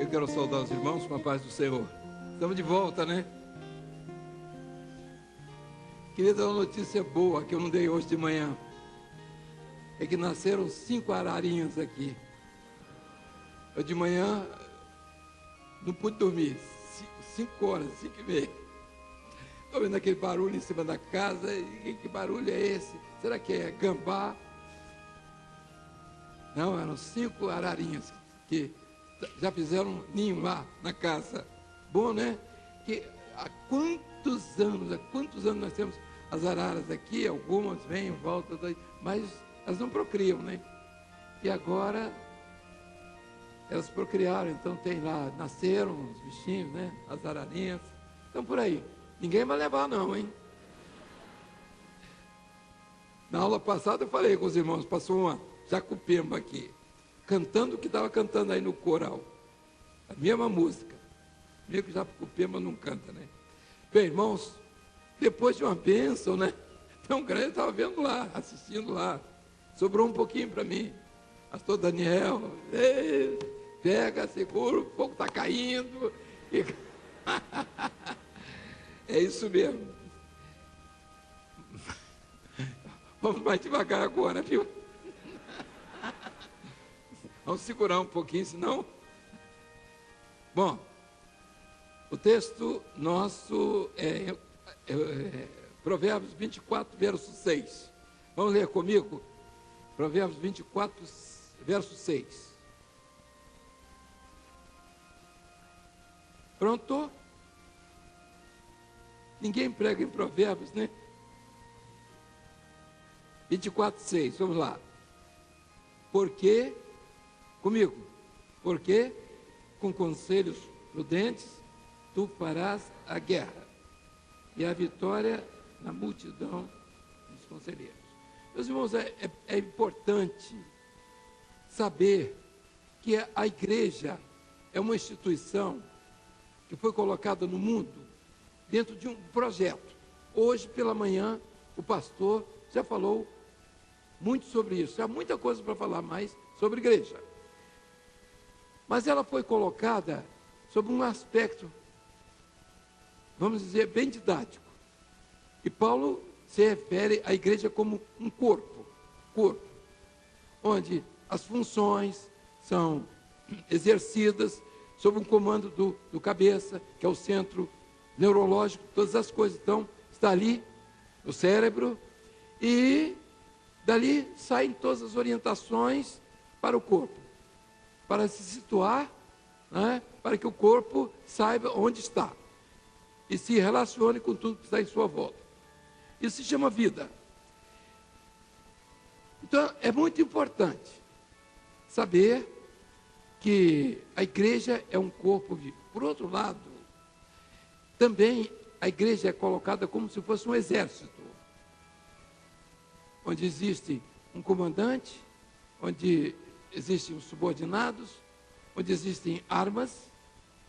Eu quero saudar os irmãos com a paz do Senhor. Estamos de volta, né? Queria dar uma notícia boa que eu não dei hoje de manhã. É que nasceram 5 ararinhas aqui. Eu de manhã não pude dormir. 5 horas, 5h30. Estou vendo aquele barulho em cima da casa. E que barulho é esse? Será que é gambá? Não, eram 5 ararinhas que já fizeram um ninho lá na casa. Bom, né? Que há quantos anos nós temos as araras aqui, algumas vêm, voltam, mas elas não procriam, né? E agora elas procriaram, então tem lá, nasceram os bichinhos, né? As ararinhas, estão por aí. Ninguém vai levar não, hein? Na aula passada eu falei com os irmãos, passou uma jacupemba aqui, cantando o que estava cantando aí no coral. A mesma música. Meio que jacupemba não canta, né? Bem, irmãos, depois de uma bênção, né? Tão grande, eu estava vendo lá, assistindo lá. Sobrou um pouquinho para mim. Pastor Daniel, pega, segura, o fogo está caindo. É isso mesmo. Vamos mais devagar agora, viu? Vamos segurar um pouquinho, senão... Bom, o texto nosso é Provérbios 24, verso 6. Vamos ler comigo? Provérbios 24, verso 6. Pronto? Ninguém prega em Provérbios, né? 24, 6, vamos lá. Porque, comigo, porque com conselhos prudentes tu farás a guerra, e a vitória na multidão dos conselheiros. Meus irmãos, é importante saber que a igreja é uma instituição que foi colocada no mundo dentro de um projeto. Hoje pela manhã o pastor já falou muito sobre isso. Há muita coisa para falar mais sobre igreja. Mas ela foi colocada sob um aspecto, vamos dizer, bem didático. E Paulo se refere à igreja como um corpo, onde as funções são exercidas sob um comando do cabeça, que é o centro neurológico, todas as coisas. Então, está ali no cérebro e dali saem todas as orientações para o corpo, para se situar, né, para que o corpo saiba onde está e se relacione com tudo que está em sua volta. Isso se chama vida. Então, é muito importante saber que a igreja é um corpo vivo. Por outro lado, também a igreja é colocada como se fosse um exército, onde existe um comandante, onde existem os subordinados, onde existem armas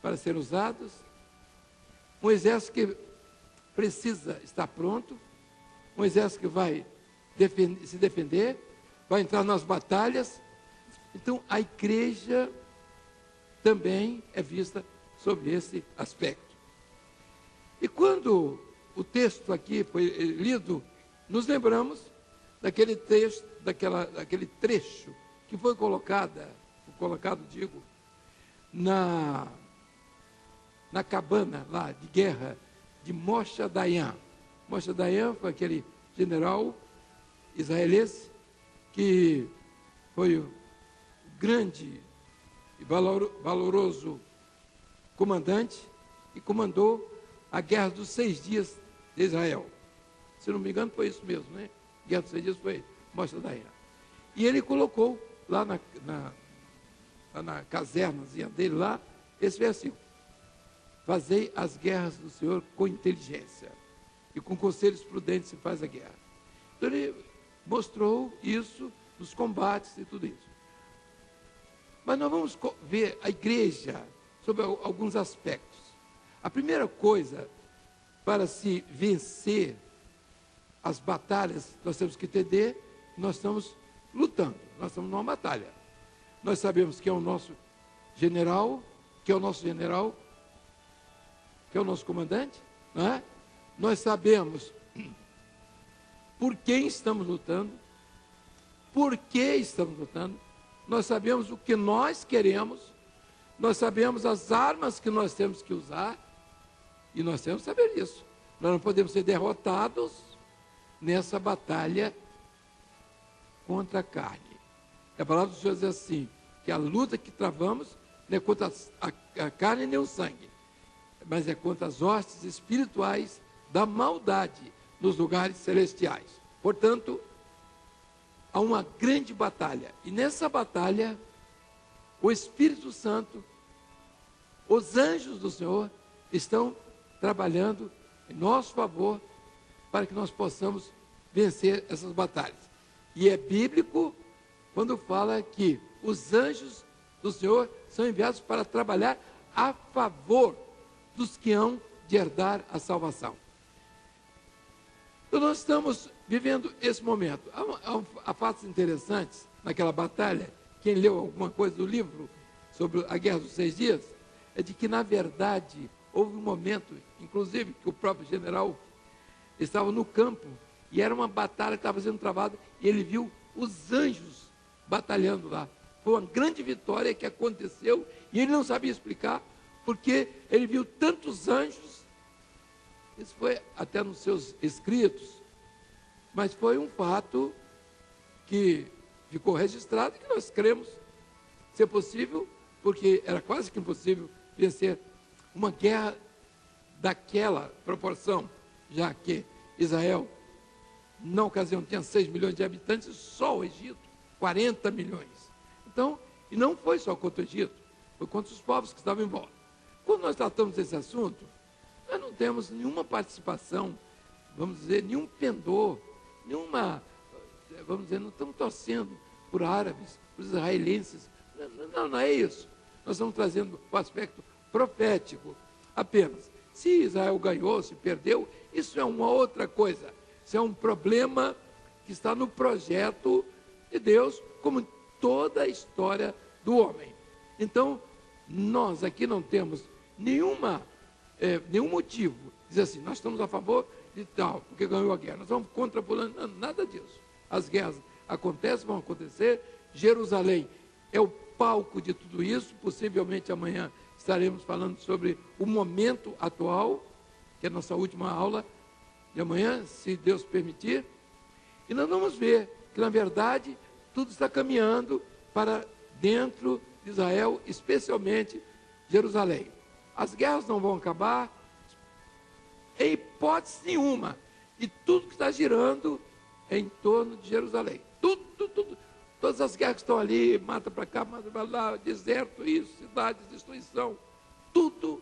para serem usadas, um exército que precisa estar pronto, um exército que vai se defender, vai entrar nas batalhas. Então, a igreja também é vista sob esse aspecto. E quando o texto aqui foi lido, nos daquele texto, daquele trecho que foi colocado, digo, na cabana lá de guerra de Moshe Dayan. Moshe Dayan foi aquele general israelense que foi o grande e valoroso comandante e comandou a Guerra dos 6 Dias de Israel. Se não me engano, foi isso mesmo, né? A Guerra dos 6 Dias foi Moshe Dayan. E ele colocou lá na casernazinha dele lá, esse versículo: fazei as guerras do Senhor com inteligência, e com conselhos prudentes se faz a guerra. Então ele mostrou isso nos combates e tudo isso. Mas nós vamos ver a igreja sobre alguns aspectos. A primeira coisa, para se vencer as batalhas, nós temos que entender que nós estamos lutando, nós estamos numa batalha. Nós sabemos que é o nosso general, que é o nosso general, que é o nosso comandante, não é? Nós sabemos por quem estamos lutando, por que estamos lutando, nós sabemos o que nós queremos, nós sabemos as armas que nós temos que usar, e nós temos que saber isso. Nós não podemos ser derrotados nessa batalha contra a carne. A palavra do Senhor diz assim, que a luta que travamos não é contra a carne nem o sangue, mas é contra as hostes espirituais da maldade nos lugares celestiais. Portanto, há uma grande batalha. E nessa batalha, o Espírito Santo, os anjos do Senhor, estão trabalhando em nosso favor para que nós possamos vencer essas batalhas. E é bíblico quando fala que os anjos do Senhor são enviados para trabalhar a favor dos que hão de herdar a salvação. Então nós estamos vivendo esse momento. Há fatos interessantes naquela batalha. Quem leu alguma coisa do livro sobre a Guerra dos 6 Dias, é de que, na verdade, houve um momento, inclusive, que o próprio general estava no campo, e era uma batalha que estava sendo travada, e ele viu os anjos batalhando lá. Foi uma grande vitória que aconteceu, e ele não sabia explicar, porque ele viu tantos anjos. Isso foi até nos seus escritos, mas foi um fato que ficou registrado, que nós cremos ser possível, porque era quase que impossível vencer uma guerra daquela proporção, já que Israel, na ocasião, tinha 6 milhões de habitantes, só o Egito, 40 milhões. Então, e não foi só contra o Egito, foi contra os povos que estavam em volta. Quando nós tratamos desse assunto, nós não temos nenhuma participação, vamos dizer, nenhum pendor, vamos dizer, não estamos torcendo por árabes, por israelenses. Não é isso. Nós estamos trazendo o aspecto profético apenas. Se Israel ganhou, se perdeu, isso é uma outra coisa. Isso é um problema que está no projeto de Deus, como em toda a história do homem. Então, nós aqui não temos nenhum motivo de dizer assim, nós estamos a favor de tal, porque ganhou a guerra. Nós vamos contra fulano, não, nada disso. As guerras acontecem, vão acontecer. Jerusalém é o palco de tudo isso. Possivelmente amanhã estaremos falando sobre o momento atual, que é a nossa última aula de amanhã, se Deus permitir. E nós vamos ver que, na verdade, tudo está caminhando para dentro de Israel, especialmente Jerusalém. As guerras não vão acabar, em hipótese nenhuma. E tudo que está girando é em torno de Jerusalém. Tudo. Todas as guerras que estão ali, mata para cá, mata para lá, deserto, isso, cidades, destruição. Tudo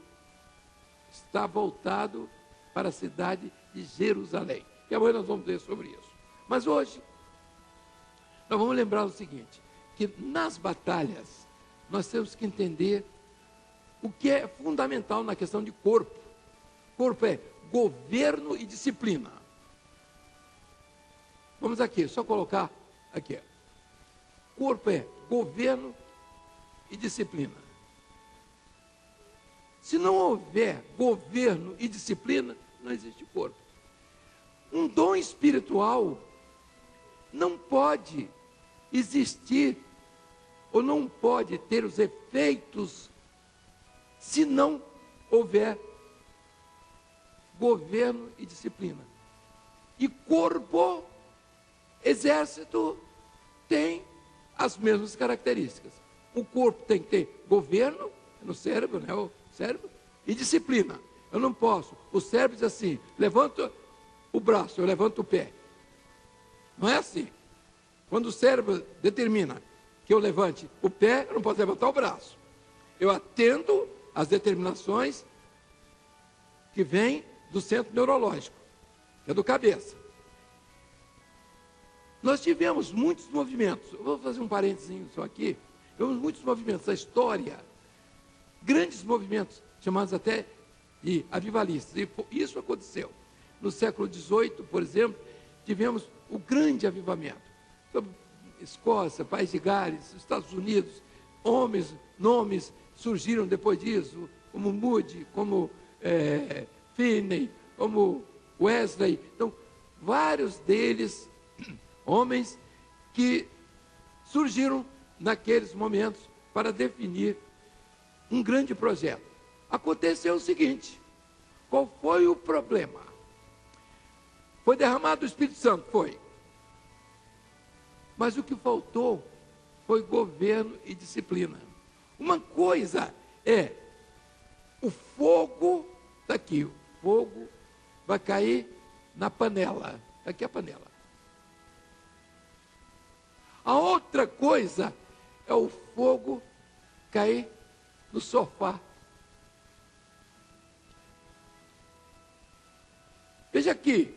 está voltado para a cidade de Jerusalém. E amanhã nós vamos ver sobre isso. Mas hoje, nós vamos lembrar o seguinte, que nas batalhas, nós temos que entender o que é fundamental na questão de corpo. Corpo é governo e disciplina. Vamos aqui, só colocar aqui. Corpo é governo e disciplina. Se não houver governo e disciplina, não existe corpo. Um dom espiritual não pode existir ou não pode ter os efeitos se não houver governo e disciplina. E corpo, exército, tem as mesmas características. O corpo tem que ter governo, no cérebro, né? O cérebro, e disciplina. Eu não posso. O cérebro diz assim, levanta o braço, eu levanto o pé. Não é assim. Quando o cérebro determina que eu levante o pé, eu não posso levantar o braço. Eu atendo às determinações que vêm do centro neurológico, que é do cabeça. Nós tivemos muitos movimentos, eu vou fazer um parênteses só aqui, tivemos muitos movimentos da história, grandes movimentos, chamados até de avivalistas, e isso aconteceu. No século XVIII, por exemplo, tivemos o grande avivamento. Escócia, País de Gales, Estados Unidos, homens, nomes surgiram depois disso, como Moody, como Finney, como Wesley. Então, vários deles, homens que surgiram naqueles momentos para definir um grande projeto. Aconteceu o seguinte: qual foi o problema? Foi derramado o Espírito Santo? Foi. Mas o que faltou foi governo e disciplina. Uma coisa é o fogo, está aqui, o fogo vai cair na panela. Está aqui a panela. A outra coisa é o fogo cair no sofá. Veja aqui,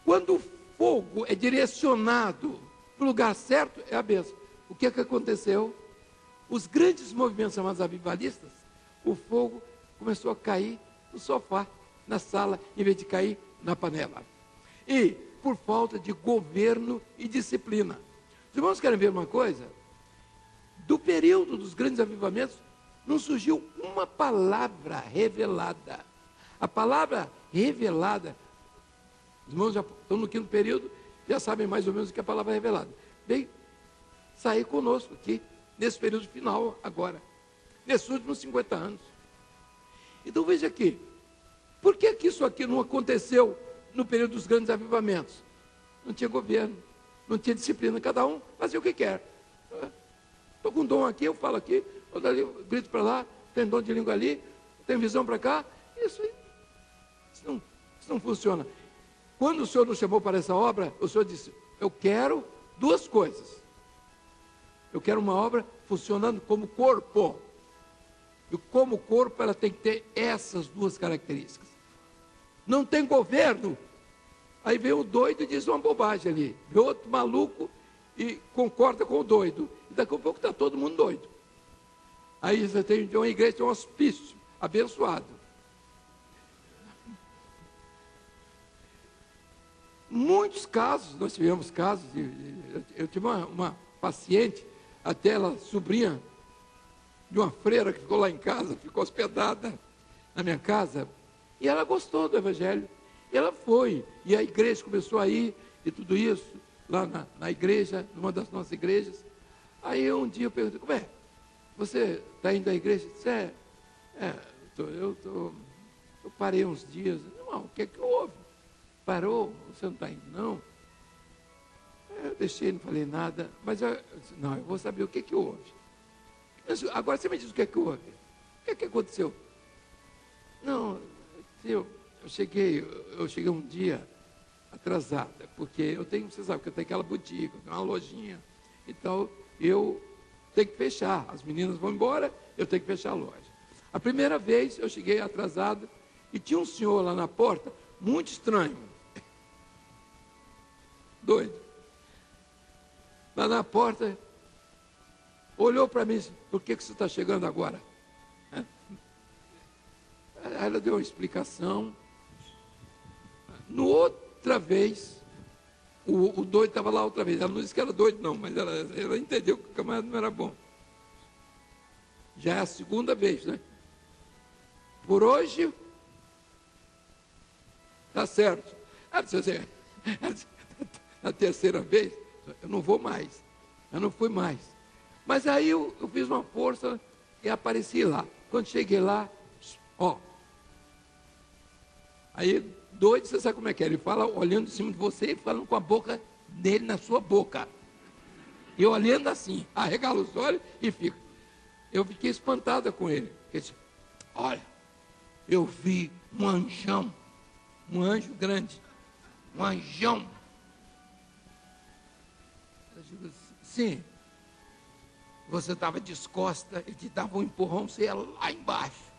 quando o fogo é direcionado para o lugar certo, é a bênção. O que é que aconteceu? Os grandes movimentos chamados avivalistas, o fogo começou a cair no sofá, na sala, em vez de cair na panela. E por falta de governo e disciplina. Os irmãos querem ver uma coisa? Do período dos grandes avivamentos, não surgiu uma palavra revelada. A palavra revelada, os irmãos já estão no quinto período, já sabem mais ou menos o que é a palavra revelada. Veio sair conosco aqui, nesse período final agora, nesses últimos 50 anos. Então veja aqui, por que isso aqui não aconteceu no período dos grandes avivamentos? Não tinha governo, não tinha disciplina, cada um fazia o que quer. Estou com dom aqui, eu falo aqui, eu dali, eu grito para lá, tem dom de língua ali, tem visão para cá, isso não funciona. Quando o Senhor nos chamou para essa obra, o Senhor disse: eu quero duas coisas. Eu quero uma obra funcionando como corpo. E como corpo, ela tem que ter essas duas características. Não tem governo. Aí vem o doido e diz uma bobagem ali. Vem outro maluco e concorda com o doido. E daqui a pouco está todo mundo doido. Aí você tem uma igreja, tem um hospício abençoado. Muitos casos, nós tivemos casos, eu tive uma paciente, até ela sobrinha de uma freira que ficou lá em casa, ficou hospedada na minha casa, e ela gostou do Evangelho, e ela foi, e a igreja começou a ir, e tudo isso, lá na igreja, numa das nossas igrejas. Aí um dia eu perguntei: como é? Você está indo à igreja? Eu disse: eu parei uns dias. Não, o que é que houve? Parou? Você não está indo, não? Eu deixei, não falei nada, mas eu vou saber o que houve. Mas agora você me diz o que houve. O que aconteceu? Não, eu cheguei um dia atrasada, porque você sabe que eu tenho aquela boutique, eu tenho uma lojinha, então eu tenho que fechar. As meninas vão embora, eu tenho que fechar a loja. A primeira vez eu cheguei atrasado e tinha um senhor lá na porta, muito estranho. Doido. Lá na porta, olhou para mim e disse: por que você está chegando agora? Aí ela deu uma explicação. No outra vez, o doido estava lá outra vez. Ela não disse que era doido, não, mas ela entendeu que o camarada não era bom. Já é a segunda vez, né? Por hoje, está certo. Na terceira vez, eu não vou mais. Eu não fui mais. Mas aí eu fiz uma força e apareci lá. Quando cheguei lá, aí doido, você sabe como é que é? Ele fala olhando em cima de você e falando com a boca dele na sua boca. E olhando assim, arregala os olhos e fica. Eu fiquei espantada com ele. Ele disse: olha, eu vi um anjão, um anjo grande, um anjão. Eu digo: sim. Você estava descosta, ele te dava um empurrão, você ia lá embaixo.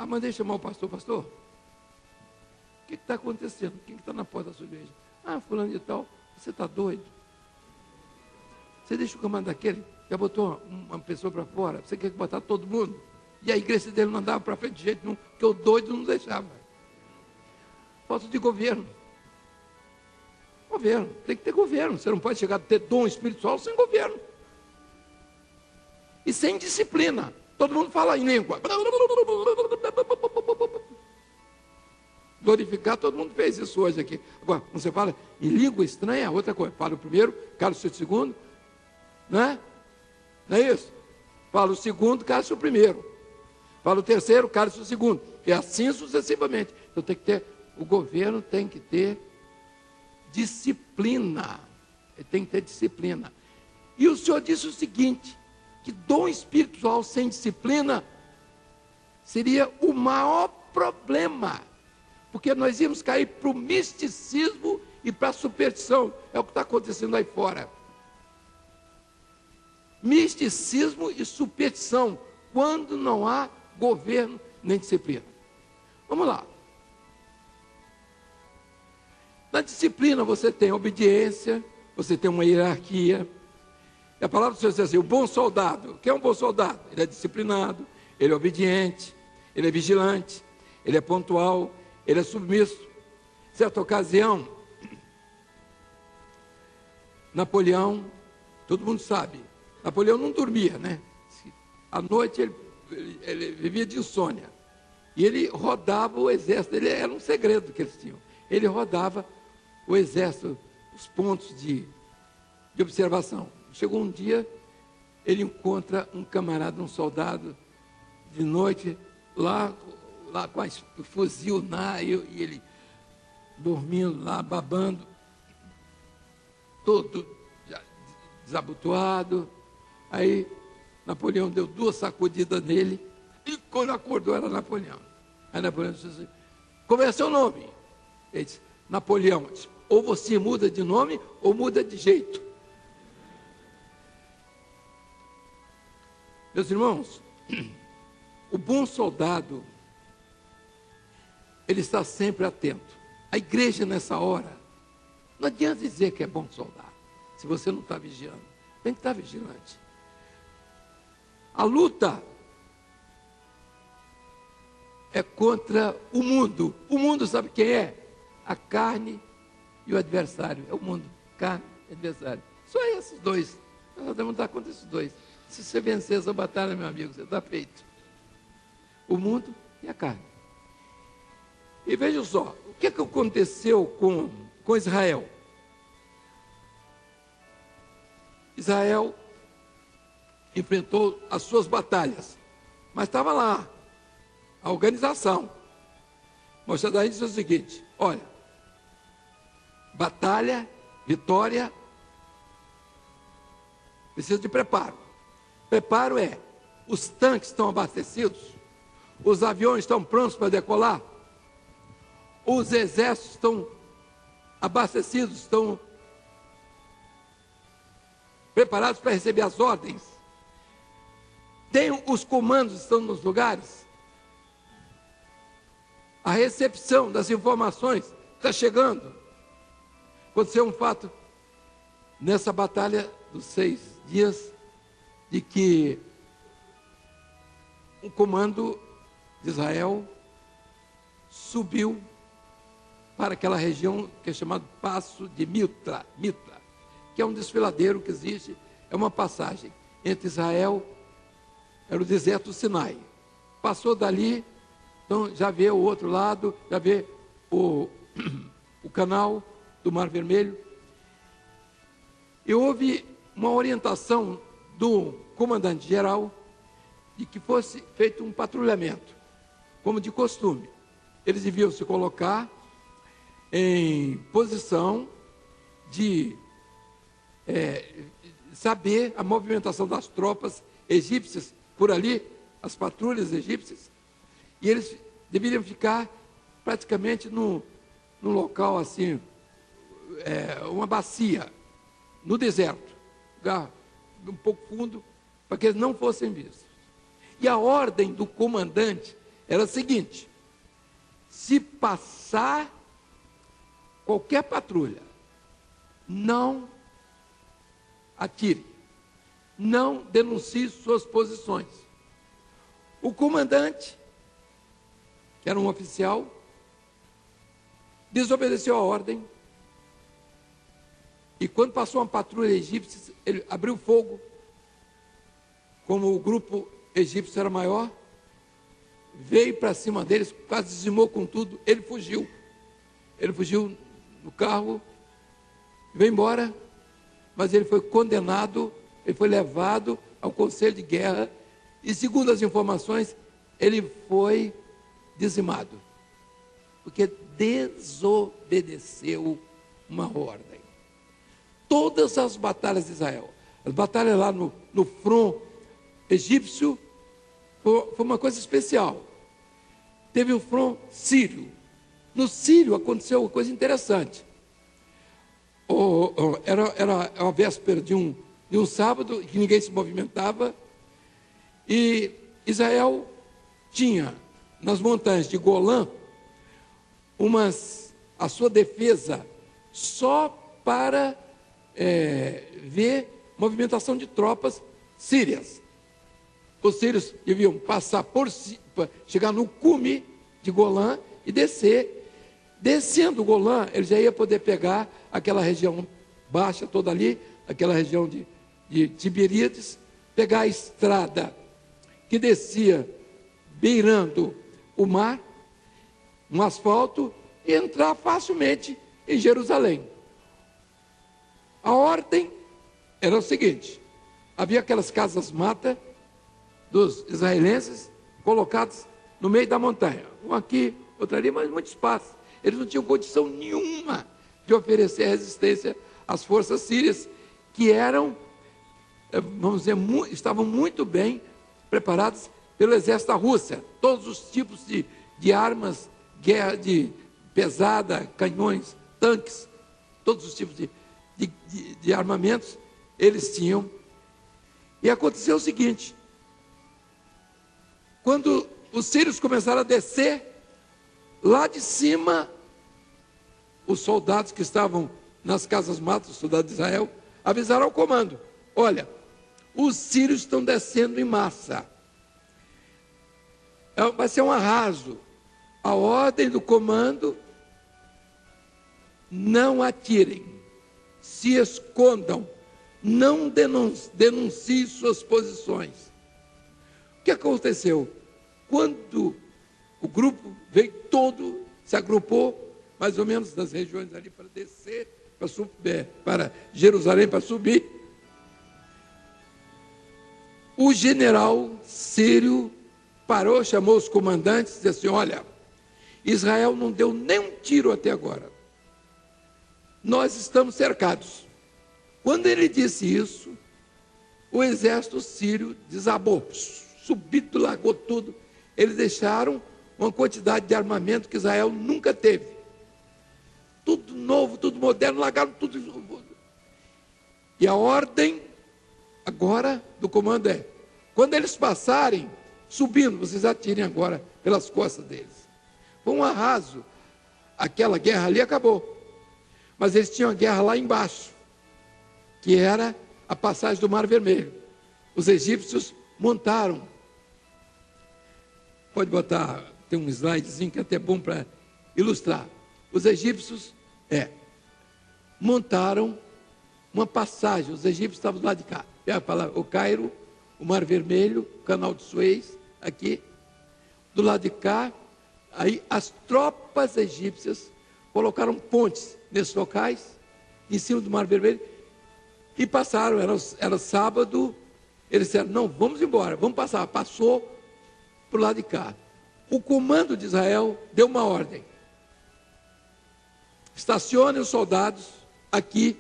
Mandei chamar o pastor: pastor, o que está acontecendo? Quem está na porta da sua igreja? Fulano de tal. Você está doido? Você deixa o camarada daquele, já botou uma pessoa para fora, você quer botar todo mundo? E a igreja dele não andava para frente de jeito nenhum, porque o doido não deixava. Falta de governo. Governo, tem que ter governo. Você não pode chegar a ter dom espiritual sem governo. E sem disciplina. Todo mundo fala em língua. Glorificar, todo mundo fez isso hoje aqui. Agora, quando você fala em língua estranha, é outra coisa. Fala o primeiro, cala-se o segundo. Não é? Não é isso? Fala o segundo, cala-se o primeiro. Fala o terceiro, cala-se o segundo. E assim sucessivamente. Então tem que ter, o governo tem que ter disciplina. Ele tem que ter disciplina. E o Senhor disse o seguinte, que dom espiritual sem disciplina seria o maior problema. Porque nós íamos cair para o misticismo e para a superstição. É o que está acontecendo aí fora. Misticismo e superstição, quando não há governo nem disciplina. Vamos lá. Na disciplina você tem obediência, você tem uma hierarquia. E a palavra do Senhor diz assim, o bom soldado, o que é um bom soldado? Ele é disciplinado, ele é obediente, ele é vigilante, ele é pontual, ele é submisso. Certa ocasião, Napoleão, todo mundo sabe, Napoleão não dormia, né? À noite ele vivia de insônia. E ele rodava o exército, ele era um segredo que eles tinham. Ele rodava o exército, os pontos de observação. Chegou um dia, ele encontra um camarada, um soldado, de noite, lá com o fuzil e ele dormindo lá, babando, todo desabotoado. Aí Napoleão deu 2 sacudidas nele, e quando acordou era Napoleão. Aí Napoleão disse assim, como é seu nome? Ele disse, Napoleão. Disse, ou você muda de nome, ou muda de jeito. Meus irmãos, o bom soldado, ele está sempre atento. A igreja nessa hora, não adianta dizer que é bom soldado, se você não está vigiando. Tem que estar vigilante. A luta é contra o mundo. O mundo sabe quem é? A carne e o adversário. É o mundo, carne e adversário. Só esses dois. Nós devemos lutar contra esses dois. Se você vencer essa batalha, meu amigo, você está feito. O mundo e a carne. E veja só, o que aconteceu com Israel? Israel enfrentou as suas batalhas, mas estava lá a organização. Moisés daí disse o seguinte, olha, batalha, vitória, precisa de preparo. Preparo é, os tanques estão abastecidos, os aviões estão prontos para decolar, os exércitos estão abastecidos, estão preparados para receber as ordens, os comandos estão nos lugares, a recepção das informações está chegando. Aconteceu um fato nessa batalha dos 6 dias, de que um comando de Israel subiu para aquela região que é chamada Passo de Mitra, que é um desfiladeiro que existe, é uma passagem entre Israel, era o deserto do Sinai. Passou dali, então já vê o outro lado, já vê o canal do Mar Vermelho. E houve uma orientação do comandante-geral de que fosse feito um patrulhamento, como de costume. Eles deviam se colocar em posição de saber a movimentação das tropas egípcias por ali, as patrulhas egípcias, e eles deveriam ficar praticamente num local assim, uma bacia, no deserto, lugar um pouco fundo, para que eles não fossem vistos. E a ordem do comandante era a seguinte: se passar qualquer patrulha, não atire, não denuncie suas posições. O comandante, que era um oficial, desobedeceu a ordem E quando passou uma patrulha egípcia, ele abriu fogo. Como o grupo egípcio era maior, veio para cima deles, quase dizimou com tudo. Ele fugiu. Ele fugiu no carro, veio embora, mas ele foi condenado, ele foi levado ao conselho de guerra, e segundo as informações, ele foi dizimado, porque desobedeceu uma ordem. Todas as batalhas de Israel, as batalhas lá no front egípcio, foi uma coisa especial. Teve o front sírio. No sírio aconteceu uma coisa interessante. Era a véspera de um sábado, que ninguém se movimentava, e Israel tinha nas montanhas de Golã a sua defesa só para ver movimentação de tropas sírias. Os sírios deviam passar chegar no cume de Golã e descer. Descendo o Golã, ele já ia poder pegar aquela região baixa toda ali, aquela região de Tiberíades, pegar a estrada que descia beirando o mar, um asfalto, e entrar facilmente em Jerusalém. A ordem era o seguinte: havia aquelas casas-mata dos israelenses colocadas no meio da montanha, um aqui, outro ali, mas muito espaço. Eles não tinham condição nenhuma de oferecer resistência às forças sírias, que eram, vamos dizer, estavam muito bem preparadas pelo exército da Rússia. Todos os tipos de armas, guerra pesada, canhões, tanques, todos os tipos de armamentos eles tinham. E aconteceu o seguinte: quando os sírios começaram a descer, lá de cima, os soldados que estavam nas casas-matas, os soldados de Israel, avisaram ao comando: olha, os sírios estão descendo em massa. Vai ser um arraso. A ordem do comando: não atirem, se escondam, não denunciem suas posições. O que aconteceu? Quando o grupo veio todo, se agrupou, mais ou menos nas regiões ali para descer, para Jerusalém, para subir, o general sírio parou, chamou os comandantes e disse assim: olha, Israel não deu nem um tiro até agora. Nós estamos cercados. Quando ele disse isso, o exército sírio desabou, subiu, largou tudo. Eles deixaram uma quantidade de armamento que Israel nunca teve. Tudo novo, tudo moderno, largaram tudo. E a ordem agora do comando é: quando eles passarem, subindo, vocês atirem agora pelas costas deles. Foi um arraso. Aquela guerra ali acabou. Mas eles tinham a guerra lá embaixo, que era a passagem do Mar Vermelho. Os egípcios montaram. Pode botar, tem um slidezinho que é até bom para ilustrar. Os egípcios montaram uma passagem. Os egípcios estavam do lado de cá. O Cairo, o Mar Vermelho, o Canal de Suez, aqui. Do lado de cá, aí as tropas egípcias colocaram pontes nesses locais, em cima do Mar Vermelho, e passaram. Era sábado, eles disseram: não, vamos embora, vamos passar. Passou para o lado de cá. O comando de Israel deu uma ordem: estacionem os soldados aqui,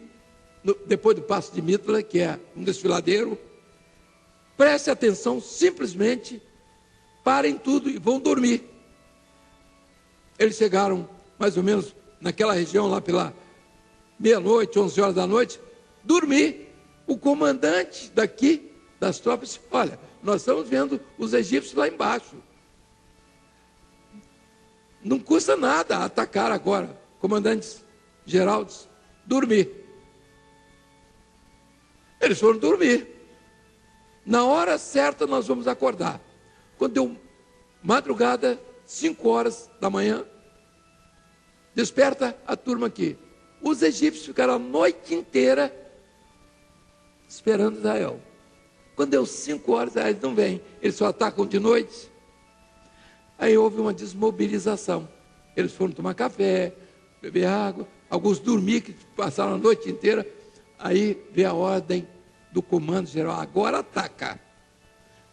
depois do Passo de Mitra, que é um desfiladeiro. Preste atenção, simplesmente parem tudo e vão dormir. Eles chegaram mais ou menos naquela região lá pela meia-noite, 11 horas da noite, dormir. O comandante daqui, das tropas, disse: olha, nós estamos vendo os egípcios lá embaixo. Não custa nada atacar agora. Comandantes Geraldes, dormir. Eles foram dormir. Na hora certa nós vamos acordar. Quando deu madrugada, 5 horas da manhã, desperta a turma aqui. Os egípcios ficaram a noite inteira esperando Israel. Quando deu 5 horas, eles não vêm, eles só atacam de noite. Aí houve uma desmobilização. Eles foram tomar café, beber água, alguns dormiram, que passaram a noite inteira. Aí veio a ordem do comando geral, agora ataca.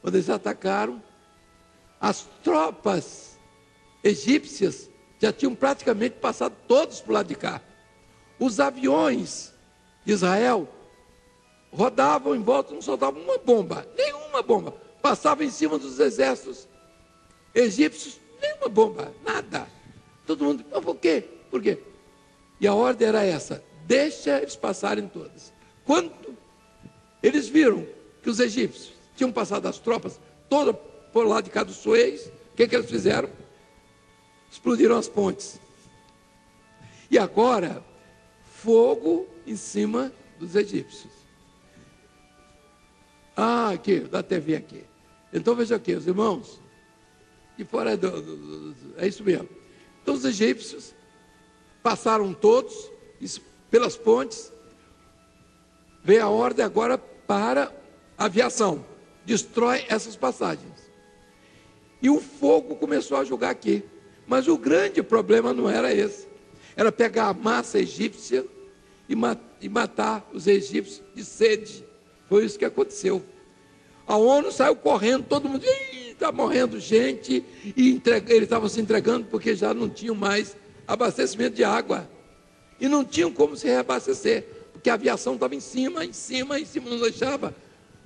Quando eles atacaram, as tropas egípcias já tinham praticamente passado todos para o lado de cá. Os aviões de Israel rodavam em volta, não soltavam uma bomba, nenhuma bomba. Passavam em cima dos exércitos egípcios, nenhuma bomba, nada. Todo mundo, mas por quê? Por quê? E a ordem era essa: deixa eles passarem todas. Quando eles viram que os egípcios tinham passado as tropas todas por lá de cá do Suez, o que eles fizeram? Explodiram as pontes. E agora, fogo em cima dos egípcios. Aqui, da TV aqui. Então veja aqui, os irmãos, e fora é isso mesmo. Então os egípcios passaram todos pelas pontes. Veio a ordem agora para a aviação: destrói essas passagens. E o fogo começou a jogar aqui. Mas o grande problema não era esse. Era pegar a massa egípcia e matar os egípcios de sede. Foi isso que aconteceu. A ONU saiu correndo, todo mundo, está morrendo gente, e eles estavam se entregando porque já não tinham mais abastecimento de água. E não tinham como se reabastecer, porque a aviação estava em cima, não deixava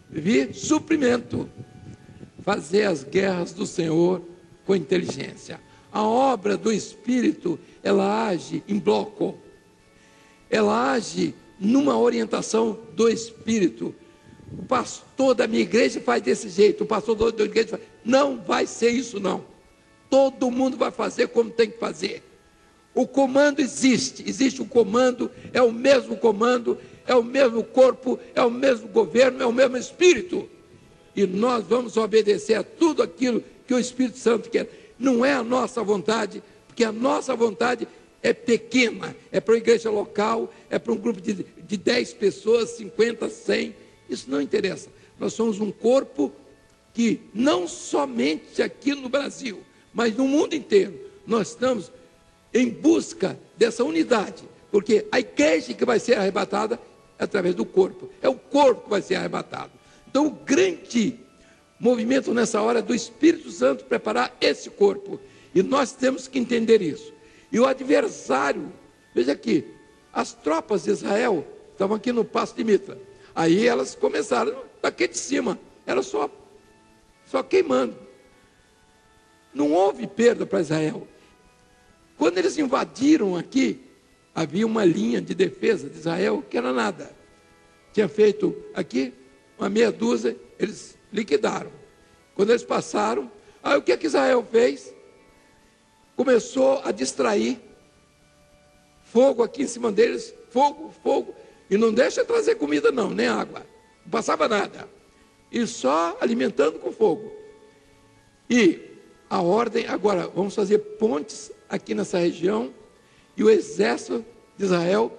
vir suprimento. Fazer as guerras do Senhor com inteligência. A obra do Espírito, ela age em bloco. Ela age numa orientação do Espírito. O pastor da minha igreja faz desse jeito, o pastor da outra igreja faz. Não vai ser isso, não. Todo mundo vai fazer como tem que fazer. O comando existe um comando, é o mesmo comando, é o mesmo corpo, é o mesmo governo, é o mesmo Espírito. E nós vamos obedecer a tudo aquilo que o Espírito Santo quer. Não é a nossa vontade, porque a nossa vontade é pequena, é para a igreja local, é para um grupo de 10 pessoas, 50, 100, isso não interessa. Nós somos um corpo que não somente aqui no Brasil, mas no mundo inteiro, nós estamos em busca dessa unidade, porque a igreja que vai ser arrebatada é através do corpo, é o corpo que vai ser arrebatado. Então o grande movimento nessa hora é do Espírito Santo preparar esse corpo, e nós temos que entender isso. E o adversário, veja aqui, as tropas de Israel estavam aqui no Passo de Mitra, aí elas começaram daqui de cima, era só queimando, não houve perda para Israel. Quando eles invadiram aqui, havia uma linha de defesa de Israel que era nada, tinha feito aqui uma meia dúzia, eles liquidaram. Quando eles passaram, aí o que Israel fez? Começou a distrair, fogo aqui em cima deles, fogo, e não deixa trazer comida não, nem água, não passava nada, e só alimentando com fogo. E a ordem, agora vamos fazer pontes aqui nessa região, e o exército de Israel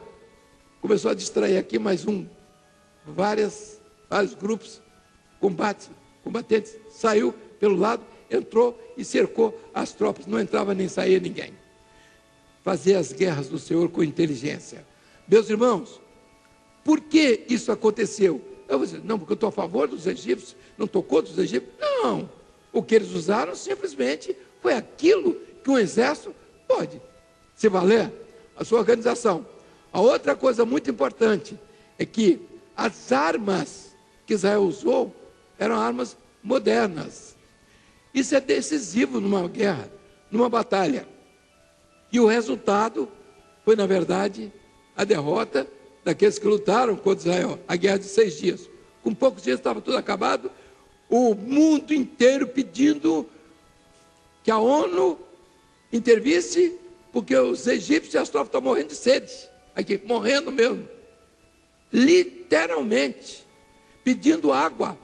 começou a distrair aqui mais vários grupos combatentes, saiu pelo lado, entrou e cercou as tropas, não entrava nem saía ninguém. Fazer as guerras do Senhor com inteligência. Meus irmãos, por que isso aconteceu? Eu vou dizer, não, porque eu estou a favor dos egípcios, não estou contra os egípcios. Não, o que eles usaram simplesmente foi aquilo que um exército pode se valer, a sua organização. A outra coisa muito importante é que as armas que Israel usou eram armas modernas. Isso é decisivo numa guerra, numa batalha. E o resultado foi, na verdade, a derrota daqueles que lutaram contra Israel, a guerra de 6 dias. Com poucos dias estava tudo acabado, o mundo inteiro pedindo que a ONU intervisse, porque os egípcios e as tropas estão morrendo de sede, aqui, morrendo mesmo, literalmente, pedindo água.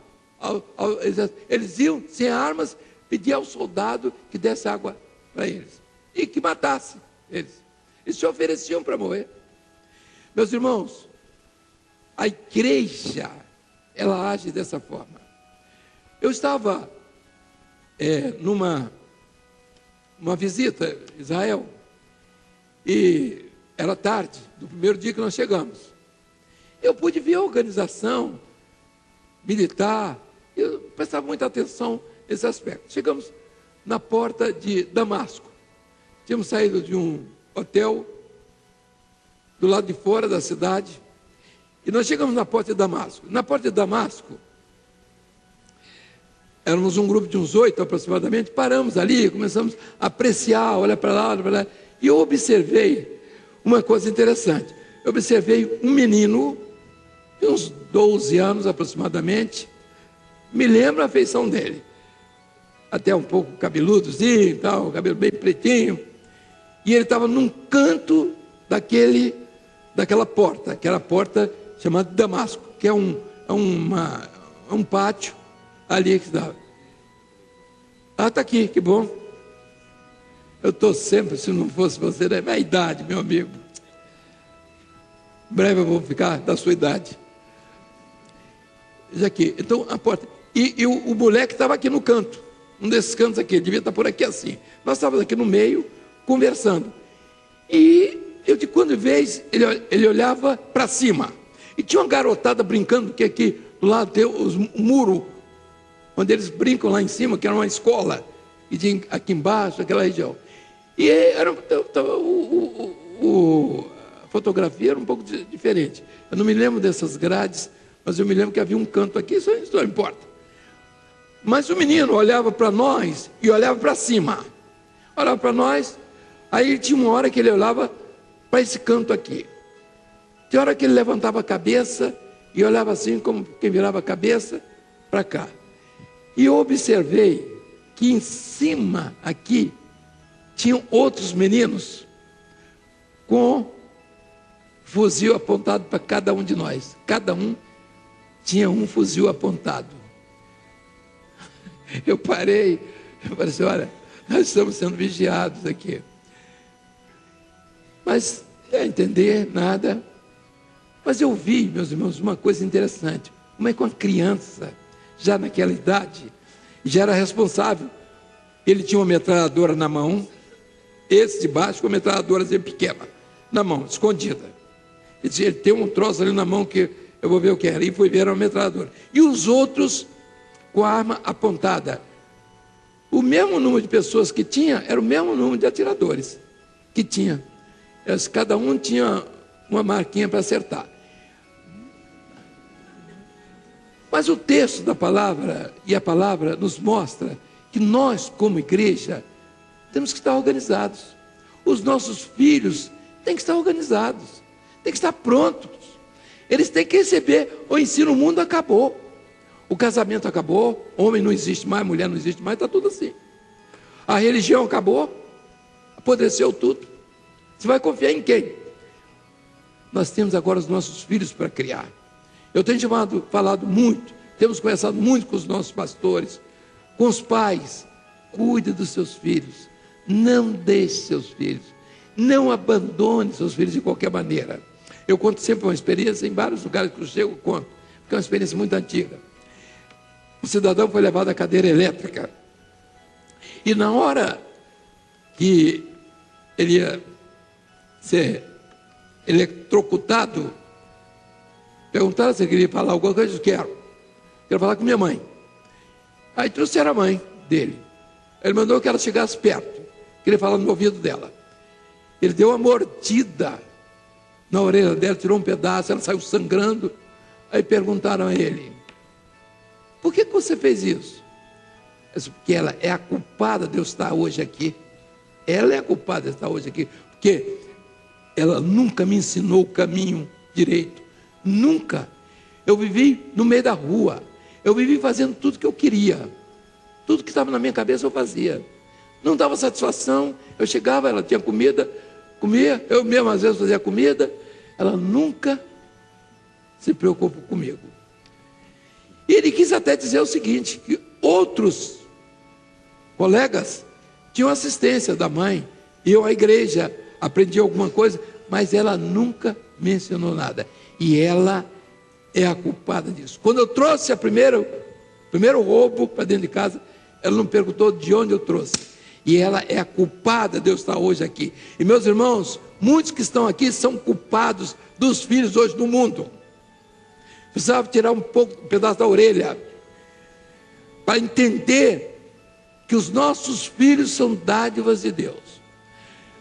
Eles iam sem armas, pedir ao soldado que desse água para eles, e que matasse eles. Eles se ofereciam para morrer. Meus irmãos, a igreja, ela age dessa forma. Eu estava numa visita a Israel, e era tarde, do primeiro dia que nós chegamos. Eu pude ver a organização militar, eu prestava muita atenção nesse aspecto. Chegamos na porta de Damasco. Tínhamos saído de um hotel do lado de fora da cidade, e nós chegamos na porta de Damasco. Na porta de Damasco, éramos um grupo de uns 8 aproximadamente, paramos ali, começamos a apreciar, olhar para lá, e eu observei uma coisa interessante. Eu observei um menino, de uns 12 anos aproximadamente, me lembro a feição dele, até um pouco cabeludozinho, tal, cabelo bem pretinho, e ele estava num canto daquela porta, que era a porta chamada Damasco, que é um pátio ali que dá. Está aqui, que bom. Eu estou sempre, se não fosse você, da minha idade, meu amigo. Em breve eu vou ficar da sua idade. Veja aqui, então a porta. E o moleque estava aqui no canto, um desses cantos aqui, ele devia estar por aqui assim. Nós estávamos aqui no meio, conversando. E eu, de quando em vez, ele olhava para cima. E tinha uma garotada brincando, que aqui do lado tem o muro, onde eles brincam lá em cima, que era uma escola, e tinha aqui embaixo, aquela região. E a fotografia era um pouco diferente. Eu não me lembro dessas grades, mas eu me lembro que havia um canto aqui, isso não importa. Mas o menino olhava para nós e olhava para cima. Olhava para nós, aí tinha uma hora que ele olhava para esse canto aqui. Tinha hora que ele levantava a cabeça e olhava assim, como quem virava a cabeça para cá. E eu observei que em cima aqui tinham outros meninos com fuzil apontado para cada um de nós. Cada um tinha um fuzil apontado. Eu parei, eu falei assim, olha, nós estamos sendo vigiados aqui. Mas, entender, nada. Mas eu vi, meus irmãos, uma coisa interessante. Como é que uma criança, já naquela idade, já era responsável. Ele tinha uma metralhadora na mão, esse de baixo com uma metralhadorazinha pequena, na mão, escondida. Ele disse, ele tem um troço ali na mão que eu vou ver o que era. E foi ver uma metralhadora. E os outros com a arma apontada. O mesmo número de pessoas que tinha, era o mesmo número de atiradores que tinha. Cada um tinha uma marquinha para acertar. Mas o texto da palavra e a palavra nos mostra que nós, como igreja, temos que estar organizados. Os nossos filhos têm que estar organizados, têm que estar prontos. Eles têm que receber o ensino. O mundo acabou, o casamento acabou, homem não existe mais, mulher não existe mais, está tudo assim. A religião acabou, apodreceu tudo. Você vai confiar em quem? Nós temos agora os nossos filhos para criar. Eu tenho falado muito, temos conversado muito com os nossos pastores, com os pais. Cuide dos seus filhos, não deixe seus filhos, não abandone seus filhos de qualquer maneira. Eu conto sempre uma experiência, em vários lugares que eu chego, eu conto, porque é uma experiência muito antiga. Um cidadão foi levado à cadeira elétrica, e na hora que ele ia ser eletrocutado, perguntaram se ele queria falar alguma coisa. Eu disse, quero falar com minha mãe. Aí trouxeram a mãe dele. Ele mandou que ela chegasse perto, queria falar no ouvido dela. Ele deu uma mordida na orelha dela, tirou um pedaço, ela saiu sangrando. Aí perguntaram a ele, por que você fez isso? Eu disse, porque ela é a culpada de eu estar hoje aqui. Ela é a culpada de estar hoje aqui, porque ela nunca me ensinou o caminho direito. Nunca. Eu vivi no meio da rua. Eu vivi fazendo tudo que eu queria. Tudo que estava na minha cabeça eu fazia. Não dava satisfação. Eu chegava, ela tinha comida, comia. Eu mesmo às vezes fazia comida. Ela nunca se preocupou comigo. E ele quis até dizer o seguinte, que outros colegas tinham assistência da mãe. Iam à igreja, aprendiam alguma coisa, mas ela nunca mencionou nada. E ela é a culpada disso. Quando eu trouxe o primeiro roubo para dentro de casa, ela não perguntou de onde eu trouxe. E ela é a culpada de eu estar hoje aqui. E meus irmãos, muitos que estão aqui são culpados dos filhos hoje no mundo. Precisava tirar um pedaço da orelha para entender que os nossos filhos são dádivas de Deus.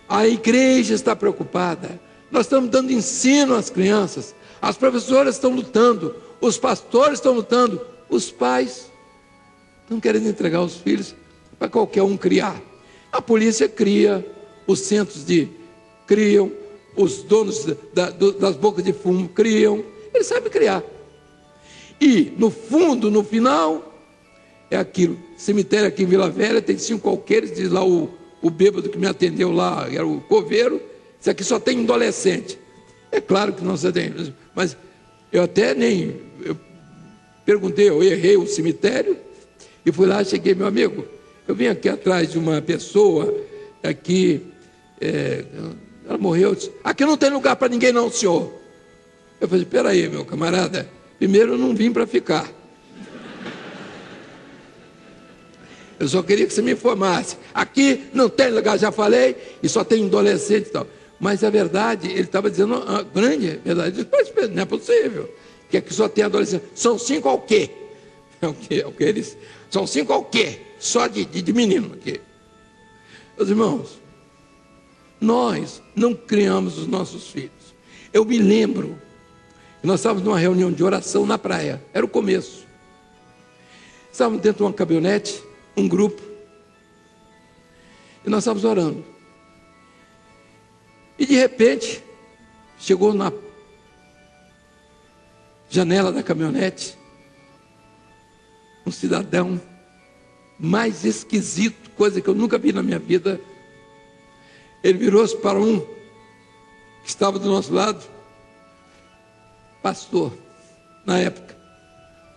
A igreja está preocupada. Nós estamos dando ensino às crianças. As professoras estão lutando. Os pastores estão lutando. Os pais estão querendo entregar os filhos para qualquer um criar. A polícia cria, os centros criam, os donos das bocas de fumo criam. Eles sabem criar. E no fundo, no final, é aquilo. Cemitério aqui em Vila Velha tem 5 alqueires, diz lá o bêbado que me atendeu lá, era o coveiro. Isso aqui só tem adolescente. É claro que não se tem, mas eu até eu perguntei, eu errei o cemitério e fui lá, cheguei, meu amigo, eu vim aqui atrás de uma pessoa aqui, ela morreu, disse, aqui não tem lugar para ninguém não, senhor. Eu falei, espera aí, meu camarada, primeiro eu não vim para ficar. Eu só queria que você me informasse. Aqui não tem lugar, já falei, e só tem adolescente e tal. Mas a verdade, ele estava dizendo a grande verdade. Não é possível. Que aqui só tem adolescente. São 5 ao quê? É o que eles. São 5 ao quê? Só de menino aqui. Meus irmãos, nós não criamos os nossos filhos. Eu me lembro que nós estávamos numa reunião de oração na praia. Era o começo. Estávamos dentro de uma caminhonete, um grupo, e nós estávamos orando. E de repente, chegou na janela da caminhonete um cidadão mais esquisito, coisa que eu nunca vi na minha vida. Ele virou-se para um que estava do nosso lado, pastor, na época.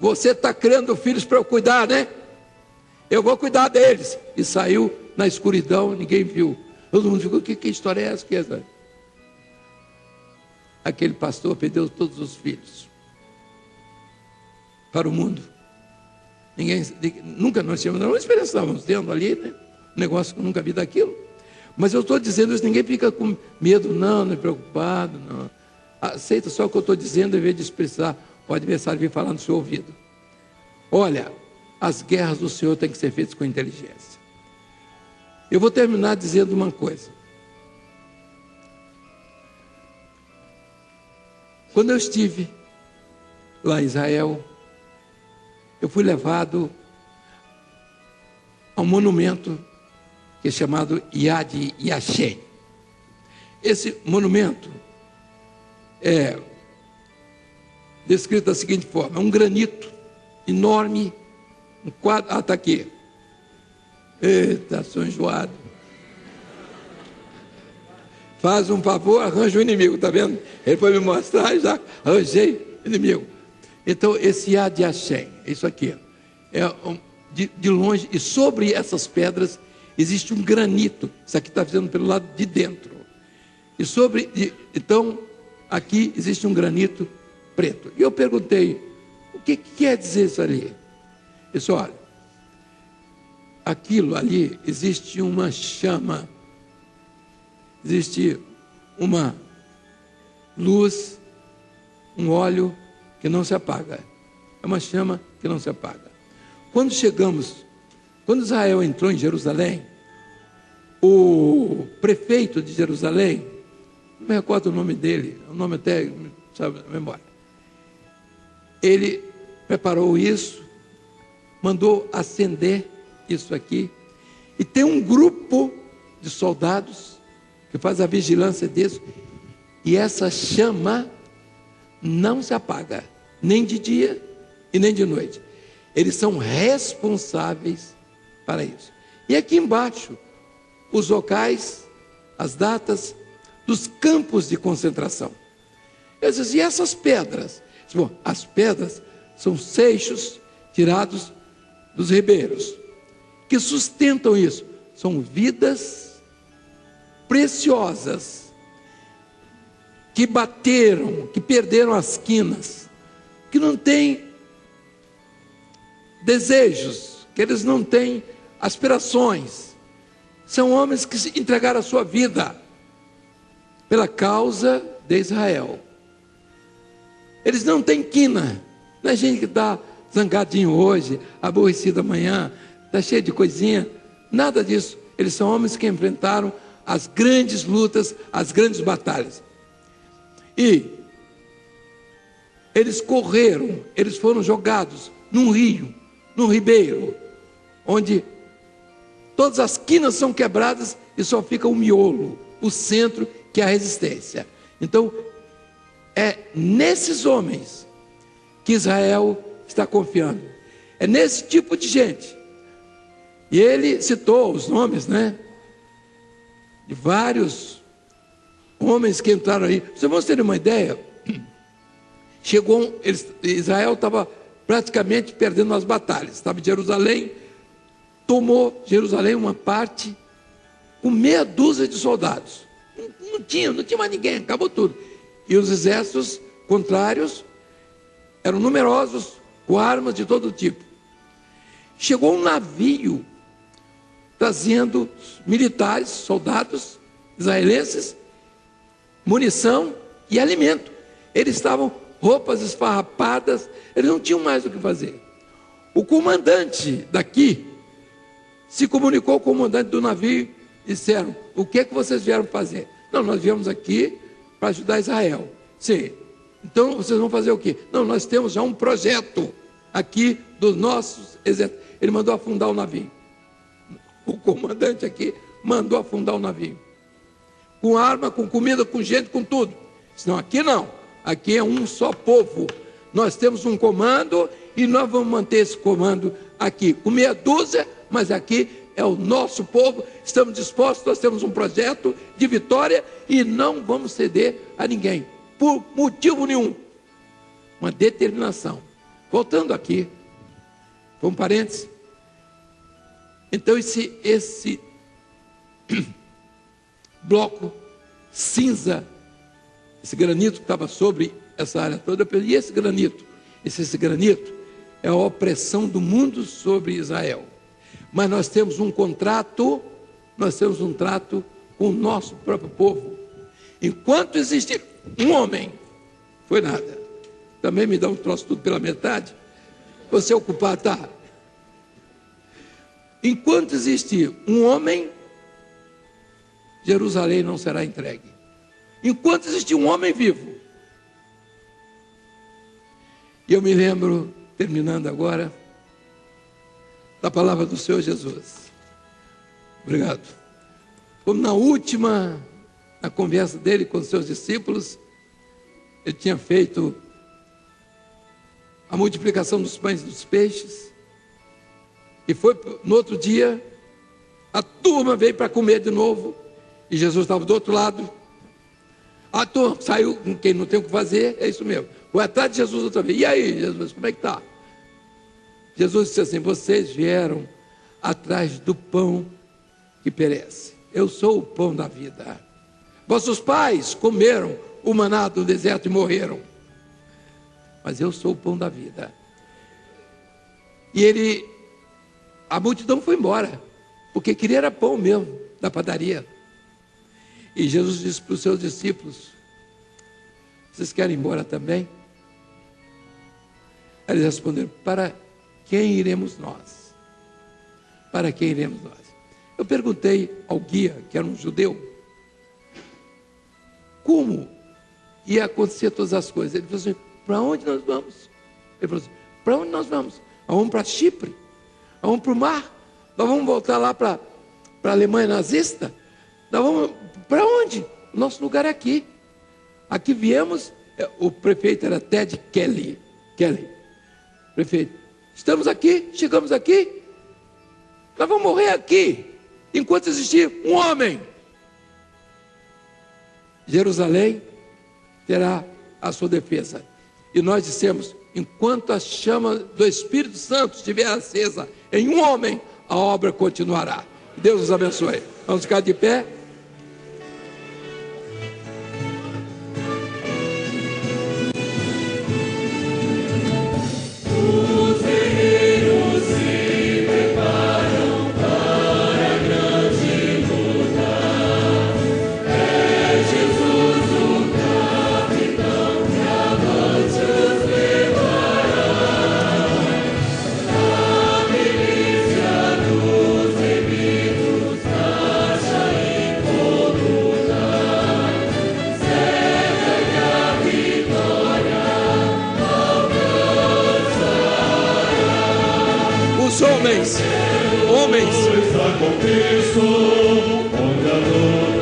Você está criando filhos para eu cuidar, né? Eu vou cuidar deles. E saiu na escuridão, ninguém viu. Todo mundo ficou, que história é essa? Aquele pastor perdeu todos os filhos para o mundo. Nunca nós tínhamos, não estávamos tendo ali, né? Um negócio que eu nunca vi daquilo. Mas eu estou dizendo isso, ninguém fica com medo, não é preocupado, não. Aceita só o que eu estou dizendo, em vez de expressar o adversário vir falar no seu ouvido. Olha, as guerras do Senhor têm que ser feitas com inteligência. Eu vou terminar dizendo uma coisa. Quando eu estive lá em Israel, eu fui levado a um monumento que é chamado Yad Vashem. Esse monumento é descrito da seguinte forma: um granito enorme, um quadro. Está aqui. Eita, sou enjoado. Faz um favor, arranja o inimigo, está vendo? Ele foi me mostrar e já arranjei inimigo. Então, esse Yad Vashem, isso aqui, de longe, e sobre essas pedras existe um granito. Isso aqui está fazendo pelo lado de dentro. Então, aqui existe um granito preto. E eu perguntei, o que quer dizer isso ali? Ele disse, olha, aquilo ali existe uma chama, existe uma luz, um óleo que não se apaga. É uma chama que não se apaga. Quando Israel entrou em Jerusalém, o prefeito de Jerusalém, não me recordo o nome dele, o nome até, sabe, na memória. Ele preparou isso, mandou acender isso aqui, e tem um grupo de soldados que faz a vigilância disso, e essa chama não se apaga, nem de dia e nem de noite. Eles são responsáveis para isso. E aqui embaixo, os locais, as datas dos campos de concentração. Eu disse, e essas pedras? Bom, as pedras são seixos tirados dos ribeiros, que sustentam isso. São vidas preciosas, que bateram, que perderam as quinas, que não têm desejos, que eles não têm aspirações. São homens que se entregaram a sua vida pela causa de Israel. Eles não têm quina. Não é gente que está zangadinho hoje, aborrecido amanhã, está cheio de coisinha. Nada disso. Eles são homens que enfrentaram as grandes lutas, as grandes batalhas. E eles correram, eles foram jogados num rio, num ribeiro, onde todas as quinas são quebradas e só fica o miolo, o centro, que é a resistência. Então, é nesses homens que Israel está confiando. É nesse tipo de gente. E ele citou os nomes, né? De vários homens que entraram aí. Vocês vão ter uma ideia? Israel estava praticamente perdendo as batalhas. Estava em Jerusalém, tomou Jerusalém uma parte com meia dúzia de soldados. Não tinha mais ninguém, acabou tudo. E os exércitos contrários eram numerosos, com armas de todo tipo. Chegou um navio trazendo militares, soldados israelenses, munição e alimento. Eles estavam roupas esfarrapadas, eles não tinham mais o que fazer. O comandante daqui se comunicou com o comandante do navio e disseram: o que é que vocês vieram fazer? Não, nós viemos aqui para ajudar Israel. Sim. Então vocês vão fazer o quê? Não, nós temos já um projeto aqui dos nossos exércitos. Ele mandou afundar o navio. O comandante aqui mandou afundar o navio. Com arma, com comida, com gente, com tudo. Senão aqui não. Aqui é um só povo. Nós temos um comando e nós vamos manter esse comando aqui. Com meia dúzia, mas aqui é o nosso povo. Estamos dispostos, nós temos um projeto de vitória e não vamos ceder a ninguém. Por motivo nenhum. Uma determinação. Voltando aqui. Foi um parênteses. Então esse bloco cinza, esse granito que estava sobre essa área toda, e esse granito? Esse granito é a opressão do mundo sobre Israel. Mas nós temos um contrato, nós temos um trato com o nosso próprio povo. Enquanto existir um homem, foi nada. Também me dá um troço tudo pela metade. Você ocupar, tá? Enquanto existir um homem, Jerusalém não será entregue. Enquanto existir um homem vivo. E eu me lembro, terminando agora, da palavra do Senhor Jesus. Obrigado. Como na conversa dele com os seus discípulos, ele tinha feito a multiplicação dos pães e dos peixes. E foi no outro dia, a turma veio para comer de novo, e Jesus estava do outro lado. A turma saiu com quem não tem o que fazer, é isso mesmo. Foi atrás de Jesus outra vez. E aí, Jesus, como é que está? Jesus disse assim: vocês vieram atrás do pão que perece. Eu sou o pão da vida. Vossos pais comeram o maná do deserto e morreram. Mas eu sou o pão da vida. E a multidão foi embora, porque queria era pão mesmo, da padaria. E Jesus disse para os seus discípulos: vocês querem ir embora também? Eles responderam: para quem iremos nós? Para quem iremos nós? Eu perguntei ao guia, que era um judeu, como ia acontecer todas as coisas. Ele falou assim: para onde nós vamos? Ele falou assim: para onde nós vamos? Nós vamos para Chipre? Nós vamos para o mar? Nós vamos voltar lá para a Alemanha nazista? Nós vamos para onde? O nosso lugar é aqui. Aqui viemos. O prefeito era Ted Kelly. Prefeito, estamos aqui, chegamos aqui. Nós vamos morrer aqui, enquanto existir um homem. Jerusalém terá a sua defesa. E nós dissemos: enquanto a chama do Espírito Santo estiver acesa em um homem, a obra continuará. Deus os abençoe. Vamos ficar de pé. Homens. Está com Cristo, onde a luta